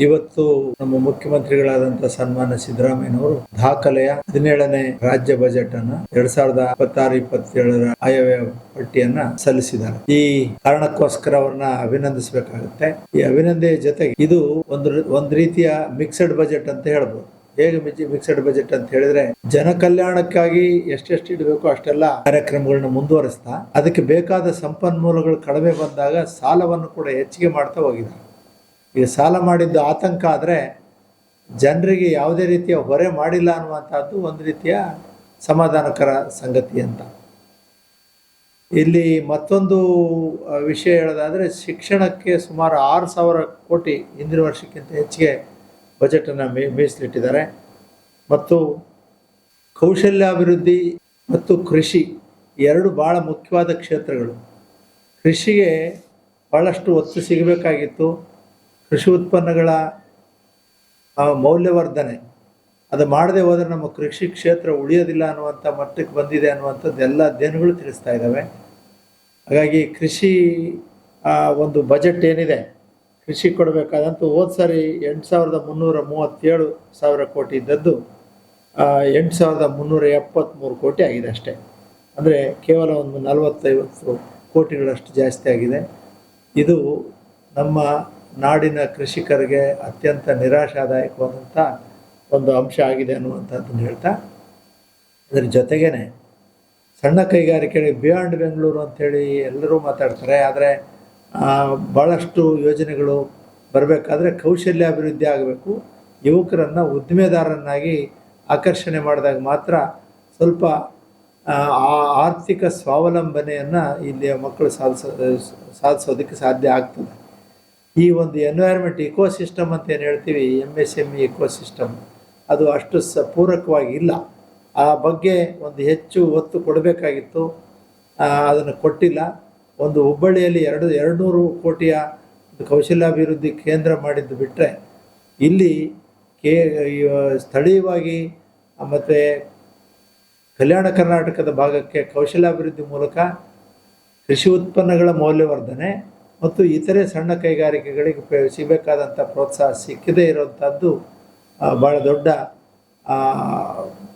ಇವತ್ತು ನಮ್ಮ ಮುಖ್ಯಮಂತ್ರಿಗಳಾದಂತಹ ಸನ್ಮಾನ್ಯ ಸಿದ್ದರಾಮಯ್ಯನವರು ದಾಖಲೆಯ 17ನೇ ರಾಜ್ಯ ಬಜೆಟ್ ಅನ್ನ 2026-27 ಆಯವ್ಯಯ ಪಟ್ಟಿಯನ್ನ ಸಲ್ಲಿಸಿದ್ದಾರೆ. ಈ ಕಾರಣಕ್ಕೋಸ್ಕರ ಅವ್ರನ್ನ ಅಭಿನಂದಿಸಬೇಕಾಗುತ್ತೆ. ಈ ಅಭಿನಂದನೆಯ ಜೊತೆಗೆ ಇದು ಒಂದು ರೀತಿಯ ಮಿಕ್ಸಡ್ ಬಜೆಟ್ ಅಂತ ಹೇಳ್ಬೋದು. ಹೇಗೆ ಮಿಕ್ಸಡ್ ಬಜೆಟ್ ಅಂತ ಹೇಳಿದ್ರೆ, ಜನ ಕಲ್ಯಾಣಕ್ಕಾಗಿ ಎಷ್ಟೆಷ್ಟು ಇಡಬೇಕು ಅಷ್ಟೆಲ್ಲ ಕಾರ್ಯಕ್ರಮಗಳನ್ನ ಮುಂದುವರಿಸ್ತಾ, ಅದಕ್ಕೆ ಬೇಕಾದ ಸಂಪನ್ಮೂಲಗಳು ಕಡಿಮೆ ಬಂದಾಗ ಸಾಲವನ್ನು ಕೂಡ ಹೆಚ್ಚಿಗೆ ಮಾಡ್ತಾ ಹೋಗಿದ್ದಾರೆ. ಈಗ ಸಾಲ ಮಾಡಿದ್ದು ಆತಂಕ ಆದರೆ ಜನರಿಗೆ ಯಾವುದೇ ರೀತಿಯ ಹೊರೆ ಮಾಡಿಲ್ಲ ಅನ್ನುವಂಥದ್ದು ಒಂದು ರೀತಿಯ ಸಮಾಧಾನಕರ ಸಂಗತಿ ಅಂತ. ಇಲ್ಲಿ ಮತ್ತೊಂದು ವಿಷಯ ಹೇಳೋದಾದರೆ, ಶಿಕ್ಷಣಕ್ಕೆ ಸುಮಾರು 6,000 ಕೋಟಿ ಹಿಂದಿನ ವರ್ಷಕ್ಕಿಂತ ಹೆಚ್ಚಿಗೆ ಬಜೆಟನ್ನು ಮೀಸಲಿಟ್ಟಿದ್ದಾರೆ. ಮತ್ತು ಕೌಶಲ್ಯಾಭಿವೃದ್ಧಿ ಮತ್ತು ಕೃಷಿ ಎರಡು ಭಾಳ ಮುಖ್ಯವಾದ ಕ್ಷೇತ್ರಗಳು. ಕೃಷಿಗೆ ಭಾಳಷ್ಟು ಒತ್ತು ಸಿಗಬೇಕಾಗಿತ್ತು. ಕೃಷಿ ಉತ್ಪನ್ನಗಳ ಮೌಲ್ಯವರ್ಧನೆ ಅದು ಮಾಡದೆ ಹೋದರೆ ನಮ್ಮ ಕೃಷಿ ಕ್ಷೇತ್ರ ಉಳಿಯೋದಿಲ್ಲ ಅನ್ನುವಂಥ ಮಟ್ಟಕ್ಕೆ ಬಂದಿದೆ ಅನ್ನುವಂಥದ್ದು ಎಲ್ಲ ಅಧ್ಯಯನಗಳು ತಿಳಿಸ್ತಾ ಇದ್ದಾವೆ. ಹಾಗಾಗಿ ಕೃಷಿ ಒಂದು ಬಜೆಟ್ ಏನಿದೆ, ಕೃಷಿ ಕೊಡಬೇಕಾದಂತೂ ಹೋದ ಸಾರಿ 8,337 ಕೋಟಿ ಇದ್ದದ್ದು 8,373 ಕೋಟಿ ಆಗಿದೆ ಅಷ್ಟೇ. ಅಂದರೆ ಕೇವಲ ಒಂದು 40-50 ಕೋಟಿಗಳಷ್ಟು ಜಾಸ್ತಿ ಆಗಿದೆ. ಇದು ನಮ್ಮ ನಾಡಿನ ಕೃಷಿಕರಿಗೆ ಅತ್ಯಂತ ನಿರಾಶಾದಾಯಕವಾದಂಥ ಒಂದು ಅಂಶ ಆಗಿದೆ ಅನ್ನುವಂಥದ್ದನ್ನು ಹೇಳ್ತಾ, ಇದರ ಜೊತೆಗೇ ಸಣ್ಣ ಕೈಗಾರಿಕೆಗಳಿಗೆ ಬಿಯಾಂಡ್ ಬೆಂಗಳೂರು ಅಂಥೇಳಿ ಎಲ್ಲರೂ ಮಾತಾಡ್ತಾರೆ. ಆದರೆ ಭಾಳಷ್ಟು ಯೋಜನೆಗಳು ಬರಬೇಕಾದ್ರೆ ಕೌಶಲ್ಯಾಭಿವೃದ್ಧಿ ಆಗಬೇಕು. ಯುವಕರನ್ನು ಉದ್ದಿಮೆದಾರರನ್ನಾಗಿ ಆಕರ್ಷಣೆ ಮಾಡಿದಾಗ ಮಾತ್ರ ಸ್ವಲ್ಪ ಆರ್ಥಿಕ ಸ್ವಾವಲಂಬನೆಯನ್ನು ಇಲ್ಲಿಯ ಮಕ್ಕಳು ಸಾಧಿಸೋದಕ್ಕೆ ಸಾಧ್ಯ ಆಗ್ತದೆ. ಈ ಒಂದು ಎನ್ವೈರ್ಮೆಂಟ್ ಇಕೋಸಿಸ್ಟಮ್ ಅಂತ ಏನು ಹೇಳ್ತೀವಿ, MSME ಇಕೋಸಿಸ್ಟಮ್, ಅದು ಅಷ್ಟು ಪೂರಕವಾಗಿ ಇಲ್ಲ. ಆ ಬಗ್ಗೆ ಒಂದು ಹೆಚ್ಚು ಒತ್ತು ಕೊಡಬೇಕಾಗಿತ್ತು, ಅದನ್ನು ಕೊಟ್ಟಿಲ್ಲ. ಒಂದು ಹುಬ್ಬಳ್ಳಿಯಲ್ಲಿ 200 ಕೋಟಿಯ ಕೌಶಲ್ಯಾಭಿವೃದ್ಧಿ ಕೇಂದ್ರ ಮಾಡಿದ್ದು ಬಿಟ್ಟರೆ, ಇಲ್ಲಿ ಸ್ಥಳೀಯವಾಗಿ ಮತ್ತು ಕಲ್ಯಾಣ ಕರ್ನಾಟಕದ ಭಾಗಕ್ಕೆ ಕೌಶಲ್ಯಾಭಿವೃದ್ಧಿ ಮೂಲಕ ಕೃಷಿ ಉತ್ಪನ್ನಗಳ ಮೌಲ್ಯವರ್ಧನೆ ಮತ್ತು ಇತರೆ ಸಣ್ಣ ಕೈಗಾರಿಕೆಗಳಿಗೆ ಸಿಗಬೇಕಾದಂಥ ಪ್ರೋತ್ಸಾಹ ಸಿಕ್ಕದೇ ಇರುವಂಥದ್ದು ಭಾಳ ದೊಡ್ಡ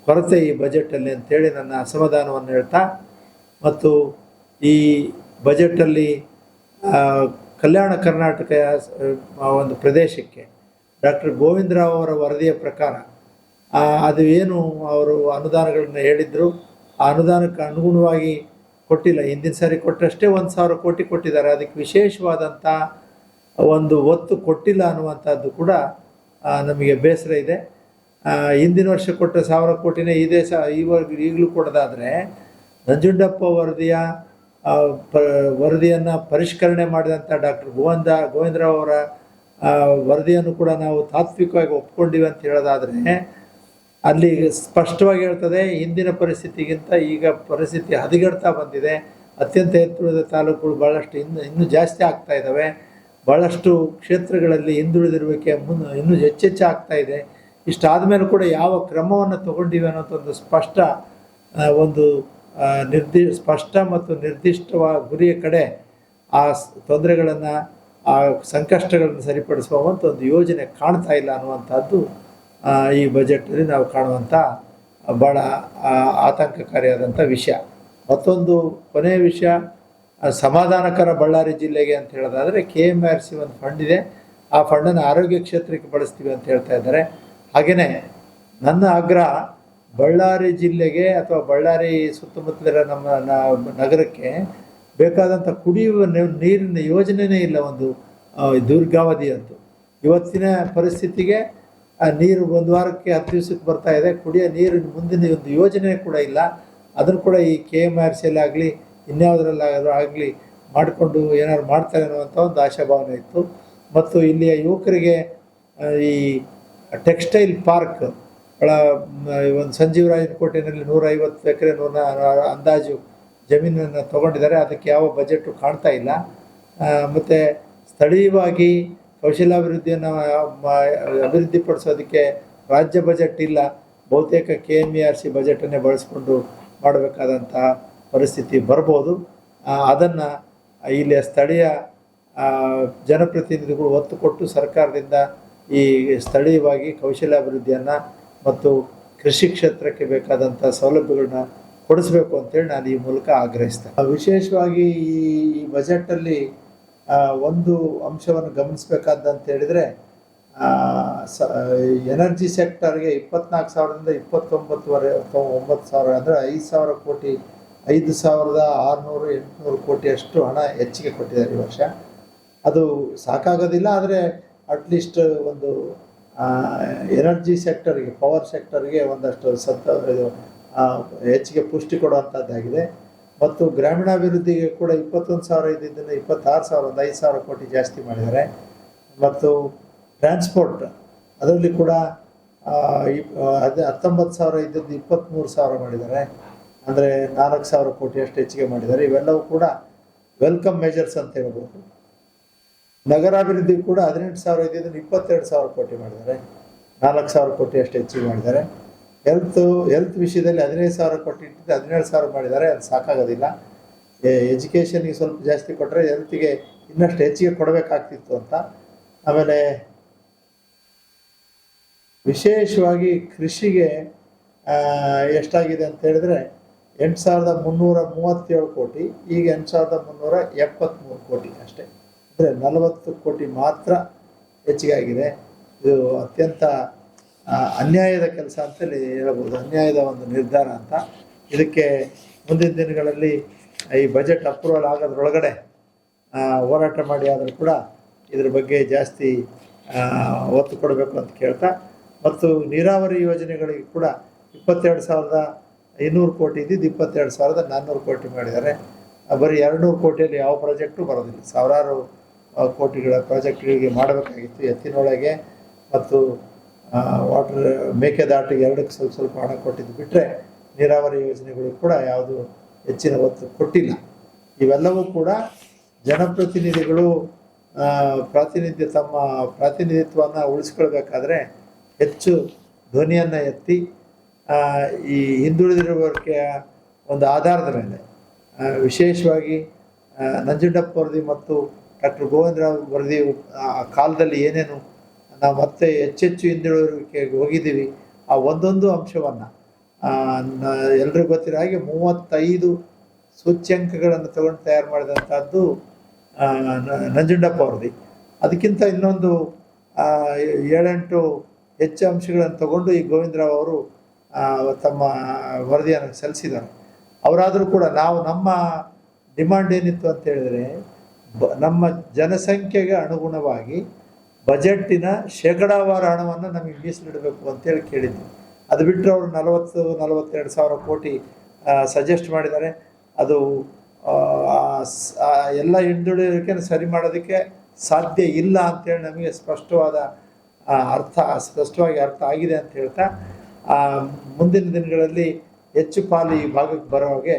ಕೊರತೆ ಈ ಬಜೆಟಲ್ಲಿ ಅಂಥೇಳಿ ನನ್ನ ಅಸಮಾಧಾನವನ್ನು ಹೇಳ್ತಾ, ಮತ್ತು ಈ ಬಜೆಟಲ್ಲಿ ಕಲ್ಯಾಣ ಕರ್ನಾಟಕ ಒಂದು ಪ್ರದೇಶಕ್ಕೆ ಡಾಕ್ಟರ್ ಗೋವಿಂದರಾವ್ ಅವರ ವರದಿಯ ಪ್ರಕಾರ ಅದು ಏನು ಅವರು ಅನುದಾನಗಳನ್ನು ಹೇಳಿದರು, ಆ ಅನುದಾನಕ್ಕೆ ಅನುಗುಣವಾಗಿ ಕೊಟ್ಟಿಲ್ಲ. ಹಿಂದಿನ ಸಾರಿ ಕೊಟ್ಟಷ್ಟೇ 1,000 ಕೋಟಿ ಕೊಟ್ಟಿದ್ದಾರೆ. ಅದಕ್ಕೆ ವಿಶೇಷವಾದಂಥ ಒಂದು ಒತ್ತು ಕೊಟ್ಟಿಲ್ಲ ಅನ್ನುವಂಥದ್ದು ಕೂಡ ನಮಗೆ ಬೇಸರ ಇದೆ. ಹಿಂದಿನ ವರ್ಷ ಕೊಟ್ಟ 1,000 ಕೋಟಿನೇ ಈಗಲೂ ಕೊಡೋದಾದರೆ, ನಂಜುಂಡಪ್ಪ ವರದಿಯನ್ನು ಪರಿಷ್ಕರಣೆ ಮಾಡಿದಂಥ ಡಾಕ್ಟರ್ ಗೋವಿಂದರಾವ್ ಅವರ ವರದಿಯನ್ನು ಕೂಡ ನಾವು ತಾತ್ವಿಕವಾಗಿ ಒಪ್ಕೊಂಡಿವಿ ಅಂತ ಹೇಳೋದಾದರೆ, ಅಲ್ಲಿ ಸ್ಪಷ್ಟವಾಗಿ ಹೇಳ್ತದೆ, ಹಿಂದಿನ ಪರಿಸ್ಥಿತಿಗಿಂತ ಈಗ ಪರಿಸ್ಥಿತಿ ಹದಗೆಡ್ತಾ ಬಂದಿದೆ. ಅತ್ಯಂತ ಎತ್ತರದ ತಾಲೂಕುಗಳು ಭಾಳಷ್ಟು ಇನ್ನೂ ಜಾಸ್ತಿ ಆಗ್ತಾ ಇದ್ದಾವೆ. ಭಾಳಷ್ಟು ಕ್ಷೇತ್ರಗಳಲ್ಲಿ ಹಿಂದುಳಿದಿರುವಿಕೆ ಇನ್ನೂ ಹೆಚ್ಚೆಚ್ಚು ಆಗ್ತಾ ಇದೆ. ಇಷ್ಟಾದ ಮೇಲೆ ಕೂಡ ಯಾವ ಕ್ರಮವನ್ನು ತಗೊಂಡಿವೆ ಅನ್ನೋದೊಂದು ಸ್ಪಷ್ಟ ಮತ್ತು ನಿರ್ದಿಷ್ಟವಾದ ಗುರಿಯ ಕಡೆ ಆ ತೊಂದರೆಗಳನ್ನು, ಆ ಸಂಕಷ್ಟಗಳನ್ನು ಸರಿಪಡಿಸುವಂಥ ಒಂದು ಯೋಜನೆ ಕಾಣ್ತಾ ಇಲ್ಲ ಅನ್ನುವಂಥದ್ದು ಈ ಬಜೆಟಲ್ಲಿ ನಾವು ಕಾಣುವಂಥ ಭಾಳ ಆತಂಕಕಾರಿಯಾದಂಥ ವಿಷಯ. ಮತ್ತೊಂದು ಕೊನೆಯ ವಿಷಯ, ಸಮಾಧಾನಕರ ಬಳ್ಳಾರಿ ಜಿಲ್ಲೆಗೆ ಅಂತ ಹೇಳೋದಾದರೆ, KMRC ಒಂದು ಫಂಡ್ ಇದೆ, ಆ ಫಂಡನ್ನು ಆರೋಗ್ಯ ಕ್ಷೇತ್ರಕ್ಕೆ ಬಳಸ್ತೀವಿ ಅಂತ ಹೇಳ್ತಾ ಇದ್ದಾರೆ. ಹಾಗೆಯೇ ನನ್ನ ಆಗ್ರಹ, ಬಳ್ಳಾರಿ ಜಿಲ್ಲೆಗೆ ಅಥವಾ ಬಳ್ಳಾರಿ ಸುತ್ತಮುತ್ತಲಿರೋ ನಮ್ಮ ನಗರಕ್ಕೆ ಬೇಕಾದಂಥ ಕುಡಿಯುವ ನೀರಿನ ಯೋಜನೆಯೇ ಇಲ್ಲ. ಒಂದು ದೀರ್ಘಾವಧಿ ಅಂತೂ ಇವತ್ತಿನ ಪರಿಸ್ಥಿತಿಗೆ ನೀರು 1 ವಾರಕ್ಕೆ 10 ದಿವಸಕ್ಕೆ ಬರ್ತಾ ಇದೆ. ಕುಡಿಯೋ ನೀರಿನ ಮುಂದಿನ ಒಂದು ಯೋಜನೆ ಕೂಡ ಇಲ್ಲ. ಅದನ್ನು ಕೂಡ ಈ KMRCಯಲ್ಲಾಗಲಿ ಇನ್ಯಾವುದರಲ್ಲಾಗಲಿ ಮಾಡಿಕೊಂಡು ಏನಾದ್ರು ಮಾಡ್ತಾರೆ ಅನ್ನುವಂಥ ಒಂದು ಆಶಾಭಾವನೆ ಇತ್ತು. ಮತ್ತು ಇಲ್ಲಿಯ ಯುವಕರಿಗೆ ಈ ಟೆಕ್ಸ್ಟೈಲ್ ಪಾರ್ಕ್ ಒಂದು ಸಂಜೀವರಾಯನ ಕೋಟೆಯಲ್ಲಿ 150 ಎಕರೆ ಅಂದಾಜು ಜಮೀನನ್ನು ತೊಗೊಂಡಿದ್ದಾರೆ. ಅದಕ್ಕೆ ಯಾವ ಬಜೆಟು ಕಾಣ್ತಾ ಇಲ್ಲ. ಮತ್ತು ಸ್ಥಳೀಯವಾಗಿ ಕೌಶಲ್ಯಾಭಿವೃದ್ಧಿಯನ್ನು ಅಭಿವೃದ್ಧಿಪಡಿಸೋದಕ್ಕೆ ರಾಜ್ಯ ಬಜೆಟ್ ಇಲ್ಲ. ಬಹುತೇಕ KMRC ಬಜೆಟನ್ನೇ ಬಳಸ್ಕೊಂಡು ಮಾಡಬೇಕಾದಂಥ ಪರಿಸ್ಥಿತಿ ಬರ್ಬೋದು. ಅದನ್ನು ಇಲ್ಲಿಯ ಸ್ಥಳೀಯ ಜನಪ್ರತಿನಿಧಿಗಳು ಒತ್ತು ಕೊಟ್ಟು ಸರ್ಕಾರದಿಂದ ಈ ಸ್ಥಳೀಯವಾಗಿ ಕೌಶಲ್ಯಾಭಿವೃದ್ಧಿಯನ್ನು ಮತ್ತು ಕೃಷಿ ಕ್ಷೇತ್ರಕ್ಕೆ ಬೇಕಾದಂಥ ಸೌಲಭ್ಯಗಳನ್ನ ಕೊಡಿಸ್ಬೇಕು ಅಂತೇಳಿ ನಾನು ಈ ಮೂಲಕ ಆಗ್ರಹಿಸ್ತೇನೆ. ವಿಶೇಷವಾಗಿ ಈ ಬಜೆಟಲ್ಲಿ ಒಂದು ಅಂಶವನ್ನು ಗಮನಿಸಬೇಕಾದಂತ ಹೇಳಿದರೆ ಎನರ್ಜಿ ಸೆಕ್ಟರ್ಗೆ 24,000ದಿಂದ 29,000 ಅಂದರೆ 5,000 ಕೋಟಿ 5,600-800 ಕೋಟಿಯಷ್ಟು ಹಣ ಹೆಚ್ಚಿಗೆ ಕೊಟ್ಟಿದ್ದಾರೆ ಈ ವರ್ಷ. ಅದು ಸಾಕಾಗೋದಿಲ್ಲ, ಆದರೆ ಅಟ್ಲೀಸ್ಟ್ ಒಂದು ಎನರ್ಜಿ ಸೆಕ್ಟರ್ಗೆ, ಪವರ್ ಸೆಕ್ಟರ್ಗೆ ಒಂದಷ್ಟು ಹೆಚ್ಚಿಗೆ ಪುಷ್ಟಿ ಕೊಡುವಂಥದ್ದಾಗಿದೆ. ಮತ್ತು ಗ್ರಾಮೀಣಾಭಿವೃದ್ಧಿಗೆ ಕೂಡ 21,000 ಇದ್ದಿದ್ದನ್ನು 26,000, ಒಂದು 5,000 ಕೋಟಿ ಜಾಸ್ತಿ ಮಾಡಿದ್ದಾರೆ. ಮತ್ತು ಟ್ರಾನ್ಸ್ಪೋರ್ಟ್ ಅದರಲ್ಲಿ ಕೂಡ 19,000 ಇದ್ದದ್ದು 23,000 ಮಾಡಿದ್ದಾರೆ, ಅಂದರೆ 4,000 ಕೋಟಿಯಷ್ಟು ಹೆಚ್ಚಿಗೆ ಮಾಡಿದ್ದಾರೆ. ಇವೆಲ್ಲವೂ ಕೂಡ ವೆಲ್ಕಮ್ ಮೆಜರ್ಸ್ ಅಂತ ಹೇಳ್ಬೋದು. ನಗರಾಭಿವೃದ್ಧಿ ಕೂಡ 18,000 ಇದ್ದಿದ್ದನ್ನು 22,000 ಕೋಟಿ ಮಾಡಿದ್ದಾರೆ, 4,000 ಕೋಟಿಯಷ್ಟು ಹೆಚ್ಚಿಗೆ ಮಾಡಿದ್ದಾರೆ. ಹೆಲ್ತ್ ವಿಷಯದಲ್ಲಿ 15,000 ಕೋಟಿ ಇಟ್ಟಿದ್ದು 17,000 ಮಾಡಿದ್ದಾರೆ. ಅದು ಸಾಕಾಗೋದಿಲ್ಲ. ಎಜುಕೇಷನ್ಗೆ ಸ್ವಲ್ಪ ಜಾಸ್ತಿ ಕೊಟ್ಟರೆ ಹೆಲ್ತಿಗೆ ಇನ್ನಷ್ಟು ಹೆಚ್ಚಿಗೆ ಕೊಡಬೇಕಾಗ್ತಿತ್ತು ಅಂತ. ಆಮೇಲೆ ವಿಶೇಷವಾಗಿ ಕೃಷಿಗೆ ಎಷ್ಟಾಗಿದೆ ಅಂತ ಹೇಳಿದ್ರೆ 8,337 ಕೋಟಿ, ಈಗ 8,373 ಕೋಟಿ ಅಷ್ಟೇ, ಅಂದರೆ 40 ಕೋಟಿ ಮಾತ್ರ ಹೆಚ್ಚಿಗೆ ಆಗಿದೆ. ಇದು ಅತ್ಯಂತ ಅನ್ಯಾಯದ ಕೆಲಸ ಅಂತೇಳಿ ಹೇಳ್ಬೋದು, ಅನ್ಯಾಯದ ಒಂದು ನಿರ್ಧಾರ ಅಂತ. ಇದಕ್ಕೆ ಮುಂದಿನ ದಿನಗಳಲ್ಲಿ ಈ ಬಜೆಟ್ ಅಪ್ರೂವಲ್ ಆಗೋದ್ರೊಳಗಡೆ ಹೋರಾಟ ಮಾಡಿ ಆದರೂ ಕೂಡ ಇದ್ರ ಬಗ್ಗೆ ಜಾಸ್ತಿ ಒತ್ತು ಕೊಡಬೇಕು ಅಂತ ಕೇಳ್ತಾ, ಮತ್ತು ನೀರಾವರಿ ಯೋಜನೆಗಳಿಗೆ ಕೂಡ 22,500 ಕೋಟಿ ಇದ್ದಿದ್ದು 22,400 ಕೋಟಿ ಮಾಡಿದ್ದಾರೆ. ಬರೀ 200 ಕೋಟಿಯಲ್ಲಿ ಯಾವ ಪ್ರಾಜೆಕ್ಟು ಬರೋದಿಲ್ಲ, ಸಾವಿರಾರು ಕೋಟಿಗಳ ಪ್ರಾಜೆಕ್ಟ್ಗಳಿಗೆ ಮಾಡಬೇಕಾಗಿತ್ತು. ಎತ್ತಿನೊಳಗೆ ಮತ್ತು ವಾಟರ್ ಮೇಕೆದಾಟಿಗೆ ಎರಡಕ್ಕೆ ಸ್ವಲ್ಪ ಹಣ ಕೊಟ್ಟಿದ್ದು ಬಿಟ್ಟರೆ ನೀರಾವರಿ ಯೋಜನೆಗಳಿಗೆ ಕೂಡ ಯಾವುದು ಹೆಚ್ಚಿನ ಒತ್ತು ಕೊಟ್ಟಿಲ್ಲ. ಇವೆಲ್ಲವೂ ಕೂಡ ಜನಪ್ರತಿನಿಧಿಗಳು ತಮ್ಮ ಪ್ರಾತಿನಿಧಿತ್ವವನ್ನು ಉಳಿಸ್ಕೊಳ್ಬೇಕಾದ್ರೆ ಹೆಚ್ಚು ಧ್ವನಿಯನ್ನು ಎತ್ತಿ ಈ ಹಿಂದುಳಿದಿರುವವರಿಗೆ ಒಂದು ಆಧಾರದ ಮೇಲೆ, ವಿಶೇಷವಾಗಿ ನಂಜುಂಡಪ್ಪ ವರದಿ ಮತ್ತು ಡಾಕ್ಟರ್ ಗೋವಿಂದರಾವ್ ವರದಿ ಕಾಲದಲ್ಲಿ ಏನೇನು ನಾವು ಮತ್ತೆ ಹೆಚ್ಚೆಚ್ಚು ಹಿಂದುಳಿಯುವಿಕೆಗೆ ಹೋಗಿದ್ದೀವಿ, ಆ ಒಂದೊಂದು ಅಂಶವನ್ನು ಎಲ್ರಿಗೂ ಗೊತ್ತಿರೋ ಹಾಗೆ 35 ಸೂಚ್ಯಂಕಗಳನ್ನು ತಗೊಂಡು ತಯಾರು ಮಾಡಿದಂಥದ್ದು ನಂಜುಂಡಪ್ಪ ವರದಿ. ಅದಕ್ಕಿಂತ ಇನ್ನೊಂದು 7-8 ಹೆಚ್ಚು ಅಂಶಗಳನ್ನು ತಗೊಂಡು ಈ ಗೋವಿಂದರಾವ್ ಅವರು ತಮ್ಮ ವರದಿಯನ್ನು ಸಲ್ಲಿಸಿದ್ದಾರೆ. ಅವರಾದರೂ ಕೂಡ ನಮ್ಮ ಡಿಮಾಂಡ್ ಏನಿತ್ತು ಅಂತ ಹೇಳಿದರೆ, ನಮ್ಮ ಜನಸಂಖ್ಯೆಗೆ ಅನುಗುಣವಾಗಿ ಬಜೆಟ್ಟಿನ ಶೇಕಡಾವಾರು ಹಣವನ್ನು ನಮಗೆ ಮೀಸಲಿಡಬೇಕು ಅಂತೇಳಿ ಕೇಳಿದ್ವಿ. ಅದು ಬಿಟ್ಟರೆ ಅವರು 40-42,000 ಕೋಟಿ ಸಜೆಸ್ಟ್ ಮಾಡಿದ್ದಾರೆ. ಅದು ಎಲ್ಲ ಹಿಂದುಳಿಯೋದಕ್ಕೆ ಸರಿ ಮಾಡೋದಕ್ಕೆ ಸಾಧ್ಯ ಇಲ್ಲ ಅಂತೇಳಿ ನಮಗೆ ಸ್ಪಷ್ಟವಾಗಿ ಅರ್ಥ ಆಗಿದೆ ಅಂತ ಹೇಳ್ತಾ, ಮುಂದಿನ ದಿನಗಳಲ್ಲಿ ಹೆಚ್ಚು ಪಾಲು ಈ ಭಾಗಕ್ಕೆ ಬರೋ ಹಾಗೆ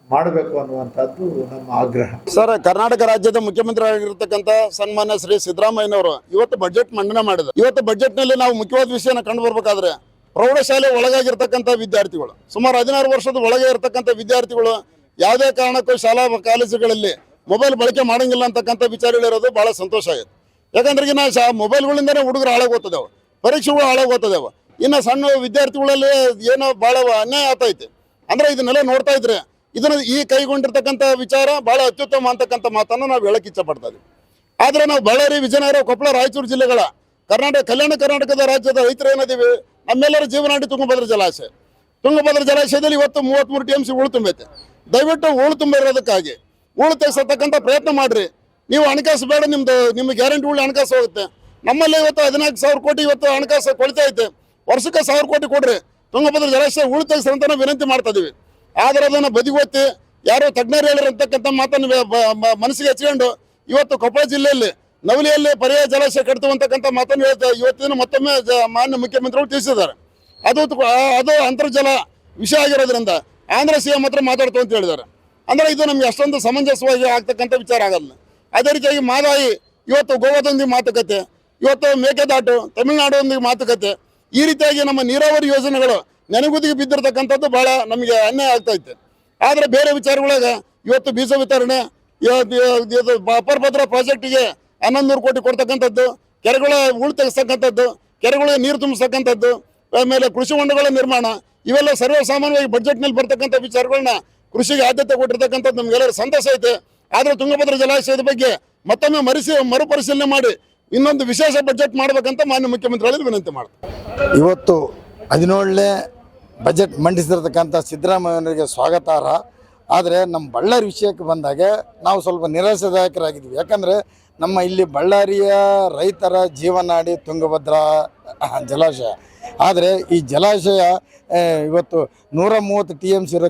ಮಾಡಬೇಕು ಅನ್ನುವಂಥದ್ದು ನಮ್ಮ ಆಗ್ರಹ. ಸರ್, ಕರ್ನಾಟಕ ರಾಜ್ಯದ ಮುಖ್ಯಮಂತ್ರಿ ಆಗಿರ್ತಕ್ಕಂಥ ಸನ್ಮಾನ್ಯ ಶ್ರೀ ಸಿದ್ದರಾಮಯ್ಯನವರು ಇವತ್ತು ಬಜೆಟ್ ಮಂಡನೆ ಮಾಡಿದ್ರು. ಇವತ್ತು ಬಜೆಟ್ ನಲ್ಲಿ ನಾವು ಮುಖ್ಯವಾದ ವಿಷಯನ ಕಂಡು ಬರ್ಬೇಕಾದ್ರೆ, ಪ್ರೌಢಶಾಲೆ ಒಳಗಾಗಿರ್ತಕ್ಕಂಥ ವಿದ್ಯಾರ್ಥಿಗಳು, ಸುಮಾರು 16 ವರ್ಷದ ಒಳಗೆ ಇರತಕ್ಕಂಥ ವಿದ್ಯಾರ್ಥಿಗಳು ಯಾವುದೇ ಕಾರಣಕ್ಕೂ ಶಾಲಾ ಕಾಲೇಜುಗಳಲ್ಲಿ ಮೊಬೈಲ್ ಬಳಕೆ ಮಾಡಂಗಿಲ್ಲ ಅಂತಕ್ಕಂಥ ವಿಚಾರಗಳಿರೋದು ಬಹಳ ಸಂತೋಷ ಆಗಿದೆ. ಯಾಕಂದ್ರೆ ಈಗ ಮೊಬೈಲ್ಗಳಿಂದನೇ ಹುಡುಗರು ಹಾಳಾಗೋಗ್ತದೇವ, ಪರೀಕ್ಷೆಗಳು ಹಾಳಾಗೋಗ್ತದೇವ. ಇನ್ನು ಸಣ್ಣ ವಿದ್ಯಾರ್ಥಿಗಳಲ್ಲಿ ಏನೋ ಬಹಳ ಅನ್ಯಾಯ ಆಗ್ತೈತೆ. ಅಂದ್ರೆ ಇದನ್ನೆಲ್ಲ ನೋಡ್ತಾ ಇದ್ರೆ ಈ ಕೈಗೊಂಡಿರ್ತಕ್ಕಂಥ ವಿಚಾರ ಬಹಳ ಅತ್ಯುತ್ತಮ ಅಂತಕ್ಕಂಥ ಮಾತನ್ನು ನಾವು ಹೇಳಕ್ ಇಚ್ಛೆ ಪಡ್ತಾ ಇದ್ದೀವಿ. ಆದ್ರೆ ನಾವು ಬಳ್ಳಾರಿ, ವಿಜಯನಗರ, ಕೊಪ್ಪಳ, ರಾಯಚೂರು ಜಿಲ್ಲೆಗಳ ಕಲ್ಯಾಣ ಕರ್ನಾಟಕದ ರಾಜ್ಯದ ರೈತರು ಏನದೀವಿ, ನಮ್ಮೆಲ್ಲರ ಜೀವನಾಡಿ ತುಂಗಭದ್ರಾ ಜಲಾಶಯ. ತುಂಗಭದ್ರಾ ಜಲಾಶಯದಲ್ಲಿ ಇವತ್ತು 33 TMC ಹೂಳು ತುಂಬೈತೆ. ದಯವಿಟ್ಟು ಹೂಳು ತುಂಬಿರೋದಕ್ಕಾಗಿ ಹೂಳು ತೆಗೆಸತಕ್ಕಂಥ ಪ್ರಯತ್ನ ಮಾಡ್ರಿ. ನೀವು ಹಣಕಾಸು ಬೇಡ, ನಿಮ್ಗೆ ಗ್ಯಾರಂಟಿ ಉಳ್ಳಿ ಹಣಕಾಸು ಹೋಗುತ್ತೆ. ನಮ್ಮಲ್ಲಿ ಇವತ್ತು 14,000 ಕೋಟಿ ಇವತ್ತು ಹಣಕಾಸು ಕೊಡ್ತಾ ಐತೆ. ವರ್ಷಕ್ಕೆ 1,000 ಕೋಟಿ ಕೊಡ್ರಿ, ತುಂಗಭದ್ರಾ ಜಲಾಶಯ ಹೂಳು ತೆಗೆಸಂತ ನಾವು ವಿನಂತಿ ಮಾಡ್ತಾ ಇದೀವಿ. ಆದ್ರೆ ಅದನ್ನ ಬದಿಗೊತ್ತಿ ಯಾರೋ ತಜ್ಞರು ಹೇಳಿರಂತಕ್ಕಂಥ ಮಾತನ್ನು ಮನಸ್ಸಿಗೆ ಹಚ್ಕೊಂಡು ಇವತ್ತು ಕೊಪ್ಪಳ ಜಿಲ್ಲೆಯಲ್ಲಿ ನವಲಿಯಲ್ಲಿ ಪರ್ಯಾಯ ಜಲಾಶಯ ಕಟ್ತುವಂತಕ್ಕಂಥ ಮಾತನ್ನು ಇವತ್ತಿನ ಮತ್ತೊಮ್ಮೆ ಮಾನ್ಯ ಮುಖ್ಯಮಂತ್ರಿಗಳು ತಿಳಿಸಿದ್ದಾರೆ. ಅದು ಅಂತರ್ಜಲ ವಿಷಯ ಆಗಿರೋದ್ರಿಂದ ಆಂಧ್ರ CM ಹತ್ರ ಮಾತಾಡ್ತು ಅಂತ ಹೇಳಿದ್ದಾರೆ. ಅಂದ್ರೆ ಇದು ನಮ್ಗೆ ಅಷ್ಟೊಂದು ಸಮಂಜಸವಾಗಿ ಆಗ್ತಕ್ಕಂಥ ವಿಚಾರ ಆಗಲ್ಲ. ಅದೇ ರೀತಿಯಾಗಿ ಮಾದಾಯಿ, ಇವತ್ತು ಗೋವಾದೊಂದಿಗೆ ಮಾತುಕತೆ, ಇವತ್ತು ಮೇಕೆದಾಟು ತಮಿಳುನಾಡೊಂದಿಗೆ ಮಾತುಕತೆ, ಈ ರೀತಿಯಾಗಿ ನಮ್ಮ ನೀರಾವರಿ ಯೋಜನೆಗಳು ನೆನಗುದಿಗೆ ಬಿದ್ದಿರ್ತಕ್ಕಂಥದ್ದು ಬಹಳ ನಮಗೆ ಅನ್ಯಾಯ ಆಗ್ತಾ ಇತ್ತು. ಆದರೆ ಬೇರೆ ವಿಚಾರಗಳಾಗ ಇವತ್ತು ಬೀಜ ವಿತರಣೆ, ಅಪರ ಭದ್ರಾ ಪ್ರಾಜೆಕ್ಟಿಗೆ 1100 ಕೋಟಿ ಕೊಡ್ತಕ್ಕಂಥದ್ದು, ಕೆರೆಗಳ ಹೂಳು ತೆಗೆಸ್ತಕ್ಕಂಥದ್ದು, ಕೆರೆಗಳಿಗೆ ನೀರು ತುಂಬಿಸ್ತಕ್ಕಂಥದ್ದು, ಆಮೇಲೆ ಕೃಷಿ ಹೊಂಡಗಳ ನಿರ್ಮಾಣ, ಇವೆಲ್ಲ ಸರ್ವಸಾಮಾನ್ಯವಾಗಿ ಬಜೆಟ್ನಲ್ಲಿ ಬರ್ತಕ್ಕಂಥ ವಿಚಾರಗಳನ್ನ ಕೃಷಿಗೆ ಆದ್ಯತೆ ಕೊಟ್ಟಿರ್ತಕ್ಕಂಥದ್ದು ನಮಗೆಲ್ಲರೂ ಸಂತಸ ಐತೆ. ಆದರೆ ತುಂಗಭದ್ರಾ ಜಲಾಶಯದ ಬಗ್ಗೆ ಮತ್ತೊಮ್ಮೆ ಮರುಪರಿಶೀಲನೆ ಮಾಡಿ ಇನ್ನೊಂದು ವಿಶೇಷ ಬಜೆಟ್ ಮಾಡಬೇಕಂತ ಮಾನ್ಯ ಮುಖ್ಯಮಂತ್ರಿಗಳಲ್ಲಿ ವಿನಂತಿ ಮಾಡ್ತಾರೆ. ಇವತ್ತು 17ನೇ ಬಜೆಟ್ ಮಂಡಿಸಿರ್ತಕ್ಕಂಥ ಸಿದ್ದರಾಮಯ್ಯನವರಿಗೆ ಸ್ವಾಗತಾರ್ಹ. ಆದರೆ ನಮ್ಮ ಬಳ್ಳಾರಿ ವಿಷಯಕ್ಕೆ ಬಂದಾಗ ನಾವು ಸ್ವಲ್ಪ ನಿರಾಶಾದಾಯಕರಾಗಿದ್ವಿ. ಯಾಕಂದರೆ ನಮ್ಮ ಇಲ್ಲಿ ಬಳ್ಳಾರಿಯ ರೈತರ ಜೀವನಾಡಿ ತುಂಗಭದ್ರಾ ಜಲಾಶಯ. ಆದರೆ ಈ ಜಲಾಶಯ ಇವತ್ತು 130 TMC ಇರೋ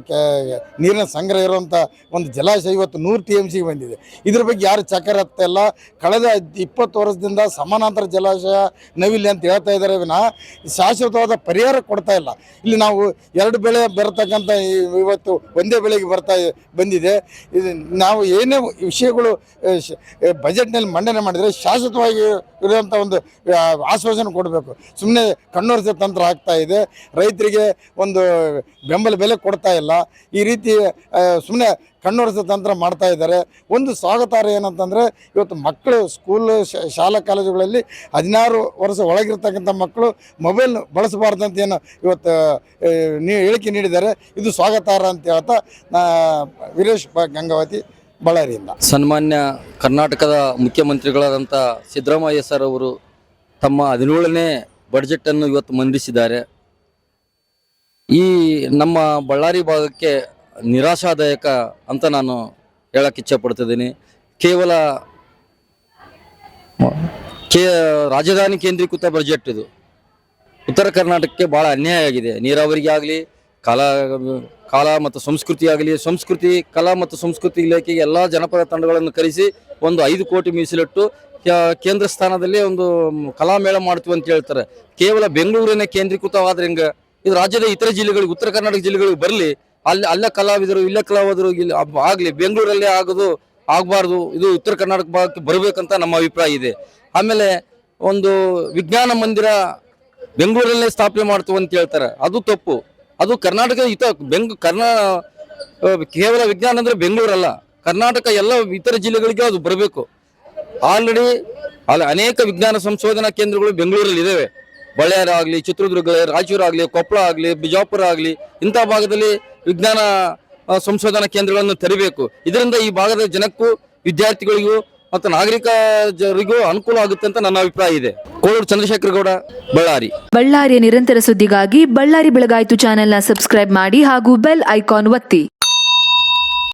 ನೀರಿನ ಸಂಗ್ರಹ ಇರುವಂಥ ಒಂದು ಜಲಾಶಯ ಇವತ್ತು 100 TMCಗೆ ಬಂದಿದೆ. ಇದ್ರ ಬಗ್ಗೆ ಯಾರು ಚಕ್ಕರ್ ಹತ್ತಾ ಇಲ್ಲ. ಕಳೆದ 20 ವರ್ಷದಿಂದ ಸಮಾನಾಂತರ ಜಲಾಶಯ ನವಿಲಿ ಅಂತ ಹೇಳ್ತಾ ಇದ್ದಾರೆ ವಿನಃ ಶಾಶ್ವತವಾದ ಪರಿಹಾರ ಕೊಡ್ತಾ ಇಲ್ಲ. ಇಲ್ಲಿ ನಾವು 2 ಬೆಳೆ ಬರತಕ್ಕಂಥ ಇವತ್ತು ಒಂದೇ ಬೆಳೆಗೆ ಬಂದಿದೆ. ಇದು ನಾವು ಏನೇ ವಿಷಯಗಳು ಬಜೆಟ್ನಲ್ಲಿ ಮಂಡನೆ ಮಾಡಿದರೆ ಶಾಶ್ವತವಾಗಿ ಇರುವಂಥ ಒಂದು ಆಶ್ವಾಸನೆ ಕೊಡಬೇಕು. ಸುಮ್ಮನೆ ಕಣ್ಣೊರೆಸೋ ತಂತ್ರ ಆಗ್ತಾ ಇದೆ. ರೈತರಿಗೆ ಒಂದು ಬೆಂಬಲ ಬೆಲೆ ಕೊಡ್ತಾ ಇಲ್ಲ. ಈ ರೀತಿ ಸುಮ್ಮನೆ ಕಣ್ಣೊರೆಸೋ ತಂತ್ರ ಮಾಡ್ತಾ ಇದ್ದಾರೆ. ಒಂದು ಸ್ವಾಗತಾರ್ಹ ಏನಂತಂದರೆ ಇವತ್ತು ಮಕ್ಕಳು ಶಾಲಾ ಕಾಲೇಜುಗಳಲ್ಲಿ 16 ವರ್ಷ ಒಳಗಿರ್ತಕ್ಕಂಥ ಮಕ್ಕಳು ಮೊಬೈಲ್ ಬಳಸಬಾರ್ದಂತ ಏನು ಇವತ್ತು ಹೇಳಿಕೆ ನೀಡಿದ್ದಾರೆ. ಇದು ಸ್ವಾಗತಾರ್ಹ ಅಂತ ಹೇಳ್ತಾ ವೀರೇಶ್ ಗಂಗಾವತಿ ಬಳ್ಳಾರಿಯಿಂದ. ಸನ್ಮಾನ್ಯ ಕರ್ನಾಟಕದ ಮುಖ್ಯಮಂತ್ರಿಗಳಾದಂಥ ಸಿದ್ದರಾಮಯ್ಯ ಸರ್ ಅವರು ತಮ್ಮ 17ನೇ ಬಡ್ಜೆಟನ್ನು ಇವತ್ತು ಮಂಡಿಸಿದ್ದಾರೆ. ಈ ನಮ್ಮ ಬಳ್ಳಾರಿ ಭಾಗಕ್ಕೆ ನಿರಾಶಾದಾಯಕ ಅಂತ ನಾನು ಹೇಳಕ್ಕೆ ಇಚ್ಛೆಪಡ್ತಿದ್ದೀನಿ. ಕೇವಲ ರಾಜಧಾನಿ ಕೇಂದ್ರೀಕೃತ ಬಜೆಟ್ ಇದು. ಉತ್ತರ ಕರ್ನಾಟಕಕ್ಕೆ ಭಾಳ ಅನ್ಯಾಯ ಆಗಿದೆ. ನೀರಾವರಿಗೆ ಆಗಲಿ, ಕಲಾ ಮತ್ತು ಸಂಸ್ಕೃತಿ ಆಗಲಿ, ಕಲಾ ಮತ್ತು ಸಂಸ್ಕೃತಿ ಇಲಾಖೆಗೆ ಎಲ್ಲ ಜನಪದ ತಂಡಗಳನ್ನು ಕರೆಸಿ ಒಂದು 5 ಕೋಟಿ ಮೀಸಲಿಟ್ಟು ಕೇಂದ್ರ ಸ್ಥಾನದಲ್ಲಿ ಒಂದು ಕಲಾಮೇಳ ಮಾಡ್ತೀವಿ ಅಂತ ಹೇಳ್ತಾರೆ. ಕೇವಲ ಬೆಂಗಳೂರಿನ ಕೇಂದ್ರೀಕೃತವಾದ್ರೆ ಹಿಂಗೆ ಇದು ರಾಜ್ಯದ ಇತರ ಜಿಲ್ಲೆಗಳಿಗೆ, ಉತ್ತರ ಕರ್ನಾಟಕ ಜಿಲ್ಲೆಗಳಿಗೆ ಬರಲಿ. ಅಲ್ಲೇ ಕಲಾವಿದರು ಇಲ್ಲೇ ಕಲಾವಿದರು ಆಗಲಿ, ಬೆಂಗಳೂರಲ್ಲೇ ಆಗಬಾರ್ದು. ಇದು ಉತ್ತರ ಕರ್ನಾಟಕ ಭಾಗಕ್ಕೆ ಬರಬೇಕಂತ ನಮ್ಮ ಅಭಿಪ್ರಾಯ ಇದೆ. ಆಮೇಲೆ ಒಂದು ವಿಜ್ಞಾನ ಮಂದಿರ ಬೆಂಗಳೂರಲ್ಲೇ ಸ್ಥಾಪನೆ ಮಾಡ್ತೀವಿ ಅಂತ ಹೇಳ್ತಾರೆ. ಅದು ತಪ್ಪು. ಅದು ಕರ್ನಾಟಕ ಕೇವಲ ವಿಜ್ಞಾನ ಅಂದರೆ ಬೆಂಗಳೂರಲ್ಲ, ಕರ್ನಾಟಕ ಎಲ್ಲ ಇತರ ಜಿಲ್ಲೆಗಳಿಗೆ ಅದು ಬರಬೇಕು. ಆಲ್ರೆಡಿ ಅನೇಕ ವಿಜ್ಞಾನ ಸಂಶೋಧನಾ ಕೇಂದ್ರಗಳು ಬೆಂಗಳೂರಲ್ಲಿ ಇದ್ದಾವೆ. ಬಳ್ಳಾರಿ ಆಗಲಿ, ಚಿತ್ರದುರ್ಗ, ರಾಯಚೂರು ಆಗಲಿ, ಕೊಪ್ಪಳ ಆಗಲಿ, ಬಿಜಾಪುರ ಆಗಲಿ, ಇಂಥ ಭಾಗದಲ್ಲಿ ವಿಜ್ಞಾನ ಸಂಶೋಧನಾ ಕೇಂದ್ರಗಳನ್ನು ತೆರಬೇಕು. ಇದರಿಂದ ಈ ಭಾಗದ ಜನಕ್ಕೂ, ವಿದ್ಯಾರ್ಥಿಗಳಿಗೂ ಮತ್ತು ನಾಗರಿಕರಿಗೂ ಅನುಕೂಲ ಆಗುತ್ತೆ ಅಂತ ನನ್ನ ಅಭಿಪ್ರಾಯ ಇದೆ. ಕೋಳೂರು ಚಂದ್ರಶೇಖರ ಗೌಡ, ಬಳ್ಳಾರಿ. ಬಳ್ಳಾರಿಯ ನಿರಂತರ ಸುದ್ದಿಗಾಗಿ ಬಳ್ಳಾರಿ ಬೆಳಗಾಯಿತು ಚಾನೆಲ್ನ ಸಬ್ಸ್ಕ್ರೈಬ್ ಮಾಡಿ ಹಾಗೂ ಬೆಲ್ ಐಕಾನ್ ಒತ್ತಿ.